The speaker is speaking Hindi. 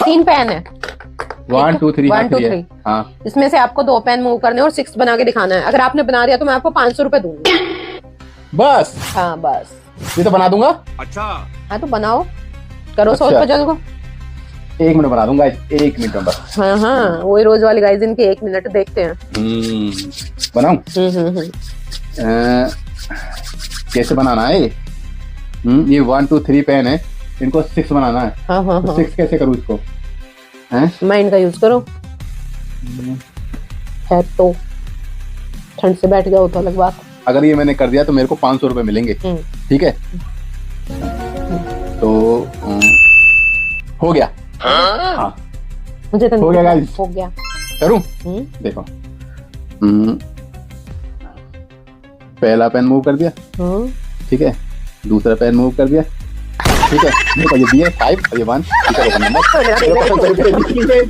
3 पेन है। 1 2 3 1 2 3। हाँ, इसमें से आपको 2 पेन मूव करने और 6 बना के दिखाना है। अगर आपने बना दिया तो मैं आपको 500 रुपए दूंगी। बस हाँ बस। ये तो बना दूंगा। अच्छा। हाँ तो बनाओ, करो सोच अच्छा। पजल को। 1 मिनट बना दूंगा, 1 मिनट में बस। हाँ हाँ, वही रोज वाली गाइस, इनके 1 मिनट देखते हैं। बनाऊं? हम्म। कैसे बनाना है ये? ये 1 2 3 पेन है, इनको 6 बनाना है। हाँ तो 6 कैसे करूँ इसको? हैं? माइंड का यूज करो। है तो ठंड से बैठ गया हो तो अलग बात। अगर ये मैंने कर दिया तो मेरे को 500 रुपए मिलेंगे, ठीक है? तो हो गया। हाँ, मुझे तो हो गया guys। हो गया। करूं? देखो, पहला पेन मूव कर दिया, ठीक है? दूसरा पेन मूव कर दिया, ठीक है? देखो ये दिए 5 और ये 1, ठीक है?